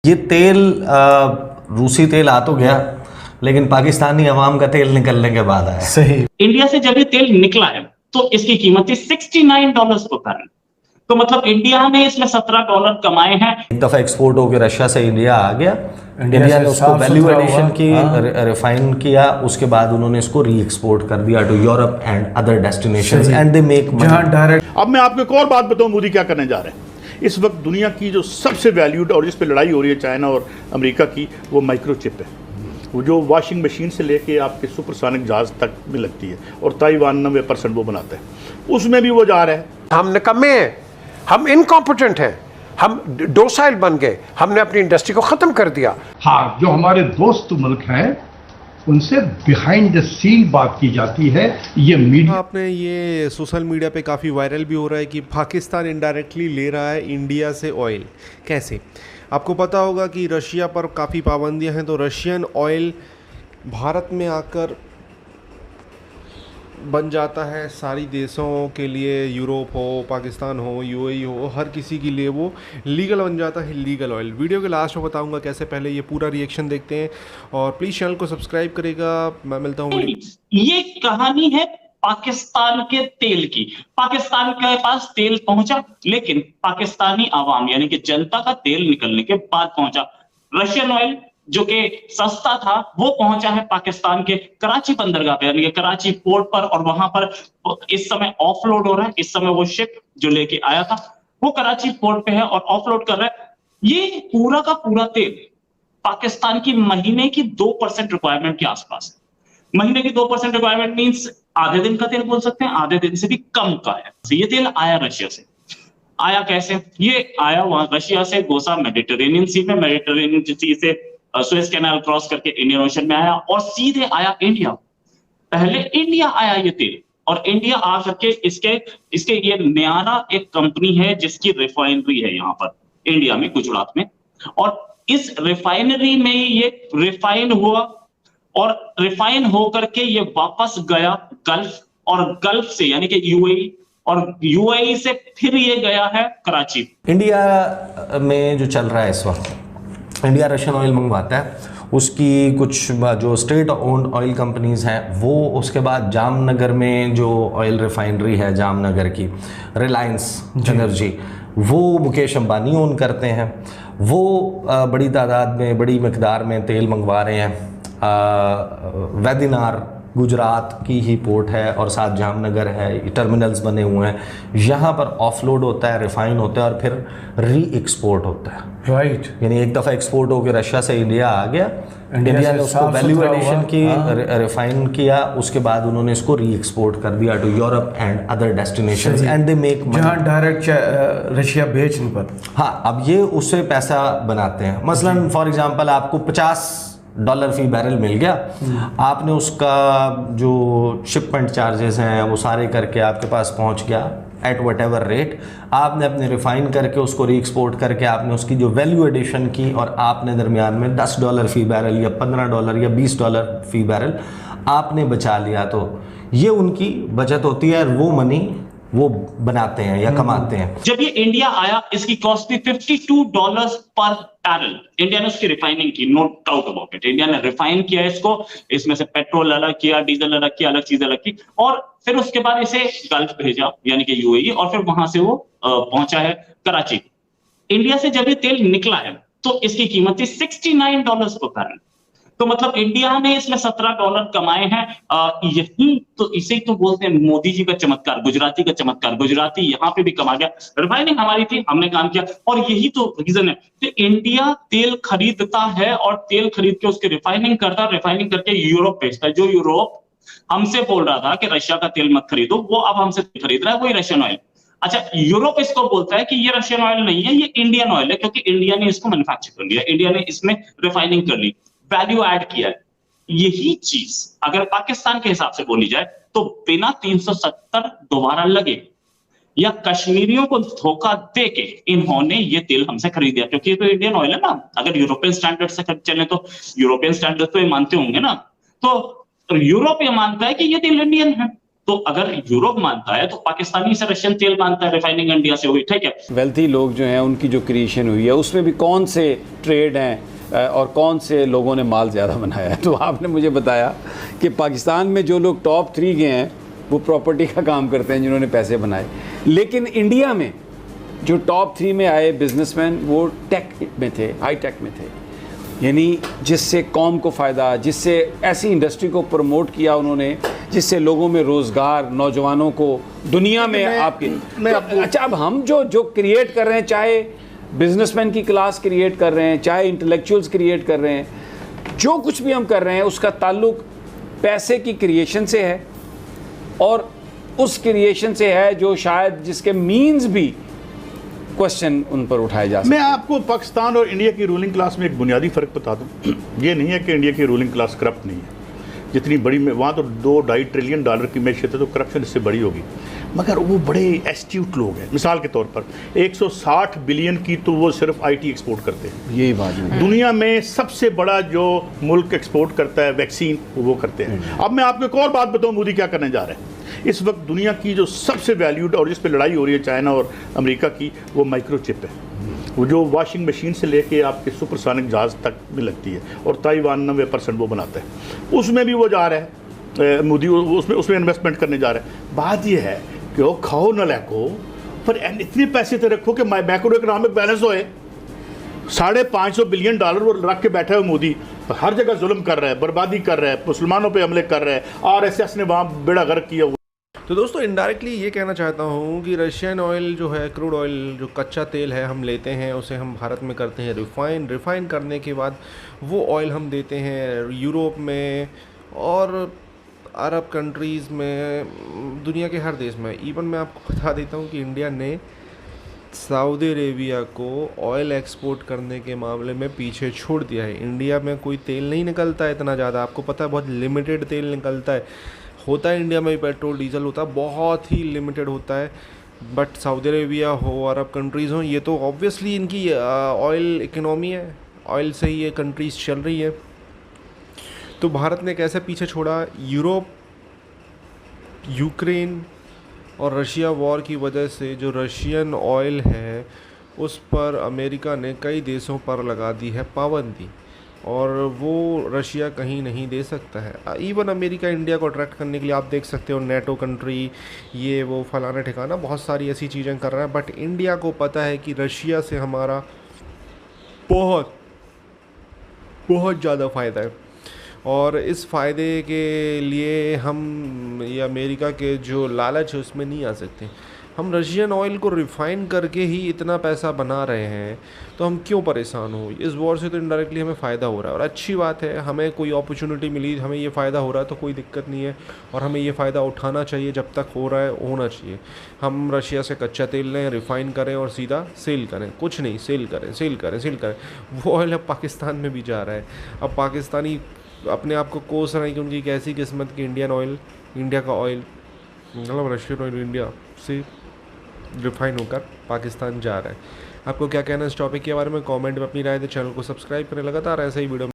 ये तेल रूसी तेल आ तो गया, लेकिन पाकिस्तानी अवाम का तेल निकलने के बाद आया। सही। इंडिया से जब ये तेल निकला है तो इसकी कीमत थी $69 पर बैरल। तो मतलब इंडिया ने इसमें $17 कमाए हैं। एक दफा एक्सपोर्ट होकर रशिया से इंडिया आ गया, इंडिया इंडिया से ने उसको साफ वैल्यू सुथरा एडिशन हुआ। की, हाँ। रिफाइन किया, उसके बाद उन्होंने इसको री एक्सपोर्ट कर दिया to Europe and other destinations and they make जहां मनी। डायरेक्ट। अब मैं आपको एक और बात बताऊं, मोदी क्या करने जा रहे हैं। इस वक्त दुनिया की जो सबसे वैल्यूड और जिस पे लड़ाई हो रही है चाइना और अमेरिका की, वो माइक्रोचिप है। वो जो वॉशिंग मशीन से लेके आपके सुपरसोनिक जहाज तक में लगती है, और ताइवान 90% वो बनाता है, उसमें भी वो जा रहा है। हम निकम्मे हैं, हम इनकॉम्पिटेंट हैं, हम डोसाइल बन गए, हमने अपनी इंडस्ट्री को ख़त्म कर दिया। हाँ, जो हमारे दोस्त मुल्क हैं उनसे बिहाइंड द सीन बात की जाती है। ये मीडिया, आपने ये सोशल मीडिया पे काफ़ी वायरल भी हो रहा है कि पाकिस्तान इनडायरेक्टली ले रहा है इंडिया से ऑयल। कैसे? आपको पता होगा कि रशिया पर काफ़ी पाबंदियां हैं, तो रशियन ऑयल भारत में आकर बन जाता है सारी देशों के लिए, यूरोप हो, पाकिस्तान हो, यूएई हो, हर किसी के लिए वो लीगल बन जाता है, लीगल ऑयल। वीडियो के लास्ट में बताऊंगा कैसे, पहले ये पूरा रिएक्शन देखते हैं और प्लीज़ चैनल को सब्सक्राइब करेगा। मैं मिलता हूँ। ये कहानी है पाकिस्तान के तेल की। पाकिस्तान के पास तेल पहुंचा, लेकिन पाकिस्तानी आवाम यानी कि जनता का तेल निकलने के बाद पहुंचा। रशियन ऑयल जो कि सस्ता था वो पहुंचा है पाकिस्तान के कराची बंदरगाह पे, यानी कि कराची पोर्ट पर, और वहां पर इस समय ऑफलोड हो रहा है। इस समय वो शिप जो लेके आया था वो कराची पोर्ट पे है और ऑफलोड कर रहा है। ये पूरा का पूरा तेल पाकिस्तान की महीने की 2% रिक्वायरमेंट के आसपास है। महीने की 2% रिक्वायरमेंट मींस आधे दिन का तेल बोल सकते हैं, आधे दिन से भी कम का है। ये तेल आया रशिया से। आया कैसे? ये आया वहां रशिया से, घुसा मेडिटेरेनियन सी में, मेडिटेरेनियन सी से सुएज कैनाल क्रॉस करके इंडियन ओशन में आया और सीधे आया इंडिया। पहले इंडिया आया ये तेल, और इंडिया आ करके इसके ये न्यारा एक कंपनी है जिसकी रिफाइनरी है यहाँ पर इंडिया में, गुजरात में, और इस रिफाइनरी में ये रिफाइन हुआ और रिफाइन होकर के ये वापस गया गल्फ, और गल्फ से यानी कि यूएई, और यूएई से फिर ये गया है कराची। इंडिया में जो चल रहा है इस वक्त, इंडिया रशियन ऑयल मंगवाता है, उसकी कुछ जो स्टेट ओन्ड ऑयल कंपनीज़ हैं वो, उसके बाद जामनगर में जो ऑयल रिफाइनरी है जामनगर की, रिलायंस एनर्जी, वो मुकेश अंबानी ओन करते हैं। वो बड़ी तादाद में, बड़ी मकदार में तेल मंगवा रहे हैं। वेदिनार गुजरात की ही पोर्ट है और साथ जामनगर है, टर्मिनल्स बने हुए हैं, यहाँ पर ऑफलोड होता है, रिफाइन होता है और फिर री एक्सपोर्ट होता है। राइट। यानी एक दफ़ा एक्सपोर्ट होकर रशिया से इंडिया आ गया, इंडिया ने उसको वैल्यू एडिशन की, रिफाइन किया, उसके बाद उन्होंने इसको री एक्सपोर्ट कर दिया to Europe and other destinations and they make money. जहां डायरेक्ट रशिया बेचने पर। हाँ, अब ये उससे पैसा बनाते हैं। मसलन फॉर एग्जांपल आपको $50 फी बैरल मिल गया, आपने उसका जो शिपमेंट चार्जेस हैं वो सारे करके आपके पास पहुंच गया एट वट एवर रेट। आपने अपने रिफाइन करके उसको री एक्सपोर्ट करके आपने उसकी जो वैल्यू एडिशन की, और आपने दरमियान में $10 फी बैरल या $15 या $20 फी बैरल आपने बचा लिया, तो ये उनकी बचत होती है, वो मनी वो बनाते हैं या कमाते हैं। जब ये इंडिया आया इसकी कॉस्ट थी $52 पर बैरल। इंडिया ने उसकी रिफाइनिंग की, no doubt about it. India ने रिफाइन किया इसको, इसमें से पेट्रोल अलग किया, डीजल अलग किया, अलग चीज अलग की, और फिर उसके बाद इसे गल्फ भेजा यानी कि यूएई, और फिर वहां से वो पहुंचा है कराची। इंडिया से जब ये तेल निकला है तो इसकी कीमत थी $69 पर बैरल। तो मतलब इंडिया ने इसमें $17 कमाए हैं। यही तो, इसे तो बोलते हैं मोदी जी का चमत्कार, गुजराती का चमत्कार। गुजराती यहाँ पे भी कमा गया। रिफाइनिंग हमारी थी, हमने काम किया, और यही तो रीजन है कि इंडिया तेल खरीदता है और तेल खरीद के उसकी रिफाइनिंग करता है, रिफाइनिंग करके यूरोप भेजता है। जो यूरोप हमसे बोल रहा था कि रशिया का तेल मत खरीदो, वो अब हमसे खरीद रहा है, वही रशियन ऑयल। अच्छा, यूरोप इसको बोलता है कि ये रशियन ऑयल नहीं है, ये इंडियन ऑयल है, क्योंकि इंडिया ने इसको मैन्युफैक्चर कर लिया, इंडिया ने इसमें रिफाइनिंग कर ली, वैल्यू ऐड किया है। यही चीज अगर पाकिस्तान के हिसाब से बोली जाए तो बिना 370 दोबारा लगे या कश्मीरियों को धोखा देके इन्होंने ये तेल हमसे खरीद दिया, क्योंकि ये तो इंडियन ऑयल है ना। अगर यूरोपियन स्टैंडर्ड से चले तो यूरोपियन स्टैंडर्ड तो ये मानते होंगे ना, तो यूरोप ये मानता है कि ये तेल इंडियन है। तो अगर यूरोप मानता है तो पाकिस्तानी से रशियन तेल मानता है, रिफाइनिंग इंडिया से हुई, ठीक है। वेल्थी लोग जो हैं उनकी जो क्रिएशन हुई है उसमें भी कौन से ट्रेड हैं और कौन से लोगों ने माल ज़्यादा बनाया है। तो आपने मुझे बताया कि पाकिस्तान में जो लोग टॉप 3 के हैं वो प्रॉपर्टी का काम करते हैं जिन्होंने पैसे बनाए, लेकिन इंडिया में जो टॉप 3 में आए बिजनेसमैन वो टेक में थे, हाई टेक में थे, यानी जिससे कौम को फ़ायदा, जिससे ऐसी इंडस्ट्री को प्रमोट किया उन्होंने जिससे लोगों में रोज़गार, नौजवानों को दुनिया में अच्छा अब हम जो क्रिएट कर रहे हैं, चाहे बिजनेसमैन की क्लास क्रिएट कर रहे हैं, चाहे इंटेलेक्चुअल्स क्रिएट कर रहे हैं, जो कुछ भी हम कर रहे हैं उसका ताल्लुक पैसे की क्रिएशन से है और उस क्रिएशन से है जो शायद जिसके मीन्स भी क्वेश्चन उन पर उठाए जा सकते। मैं आपको पाकिस्तान और इंडिया की रूलिंग क्लास में एक बुनियादी फ़र्क बता दूं। ये नहीं है कि इंडिया की रूलिंग क्लास करप्ट नहीं है, जितनी बड़ी में वहाँ तो $2-2.5 ट्रिलियन की मैशियत है, तो करप्शन इससे बड़ी होगी, मगर वो बड़े एस्ट्यूट लोग हैं। मिसाल के तौर पर 160 बिलियन की तो वो सिर्फ IT एक्सपोर्ट करते हैं। यही बात है, दुनिया में सबसे बड़ा जो मुल्क एक्सपोर्ट करता है वैक्सीन वो करते हैं। अब मैं आपको एक और बात बताऊँ, मोदी क्या करने जा रहे हैं। इस वक्त दुनिया की जो सबसे वैल्यूड और जिस पे लड़ाई हो रही है चाइना और अमेरिका की, वो माइक्रोचिप है। वो जो वॉशिंग मशीन से लेके आपके सुपरसोनिक जहाज़ तक में लगती है, और ताइवान 90% वो बनाता है। उसमें भी वो जा रहा है मोदी, उसमें इन्वेस्टमेंट करने जा रहा है। बात ये है कि वो खाओ न लैको, पर इतने पैसे तो रखो कि मैक्रो इकोनॉमिक बैलेंस होए। $550 बिलियन वो रख के बैठा है मोदी, हर जगह जुल्म कर रहा है, बर्बादी कर रहा है, मुसलमानों पे हमले कर रहा है, RSS ने वहाँ बेड़ा गर्क किया हुआ। तो दोस्तों इनडायरेक्टली ये कहना चाहता हूँ कि रशियन ऑयल जो है, क्रूड ऑयल जो कच्चा तेल है हम लेते हैं, उसे हम भारत में करते हैं रिफ़ाइन करने के बाद वो ऑयल हम देते हैं यूरोप में और अरब कंट्रीज़ में, दुनिया के हर देश में। इवन मैं आपको बता देता हूँ कि इंडिया ने सऊदी अरेबिया को ऑयल एक्सपोर्ट करने के मामले में पीछे छोड़ दिया है। इंडिया में कोई तेल नहीं निकलता है इतना ज़्यादा, आपको पता है, बहुत लिमिटेड तेल निकलता है। होता है इंडिया में पेट्रोल डीजल होता है, बहुत ही लिमिटेड होता है, बट सऊदी अरेबिया हो, अरब कंट्रीज़ हो, ये तो ऑब्वियसली इनकी ऑयल इकनॉमी है, ऑयल से ही ये कंट्रीज़ चल रही है। तो भारत ने कैसे पीछे छोड़ा? यूरोप, यूक्रेन और रशिया वॉर की वजह से जो रशियन ऑयल है उस पर अमेरिका ने कई देशों पर लगा दी है पाबंदी, और वो रशिया कहीं नहीं दे सकता है। इवन अमेरिका इंडिया को अट्रैक्ट करने के लिए आप देख सकते हो नेटो कंट्री, ये वो फलाना ठिकाना, बहुत सारी ऐसी चीज़ें कर रहा है, बट इंडिया को पता है कि रशिया से हमारा बहुत बहुत ज़्यादा फ़ायदा है, और इस फ़ायदे के लिए हम ये अमेरिका के जो लालच है उसमें नहीं आ सकते। हम रशियन ऑयल को रिफ़ाइन करके ही इतना पैसा बना रहे हैं, तो हम क्यों परेशान हो? इस वॉर से तो इनडायरेक्टली हमें फ़ायदा हो रहा है, और अच्छी बात है, हमें कोई अपॉर्चुनिटी मिली, हमें ये फ़ायदा हो रहा है तो कोई दिक्कत नहीं है, और हमें ये फ़ायदा उठाना चाहिए, जब तक हो रहा है होना चाहिए। हम रशिया से कच्चा तेल लें, रिफ़ाइन करें और सीधा सेल करें, कुछ नहीं, सेल करें। वो ऑयल अब पाकिस्तान में भी जा रहा है। अब पाकिस्तानी अपने आप को कोस रहे हैं कि उनकी कैसी किस्मत कि इंडिया का ऑयल, मतलब रशियन ऑयल इंडिया से रिफाइन होकर पाकिस्तान जा रहा है। आपको क्या कहना है इस टॉपिक के बारे में? कमेंट में अपनी राय दें, चैनल को सब्सक्राइब करें, लगातार ऐसे ही वीडियो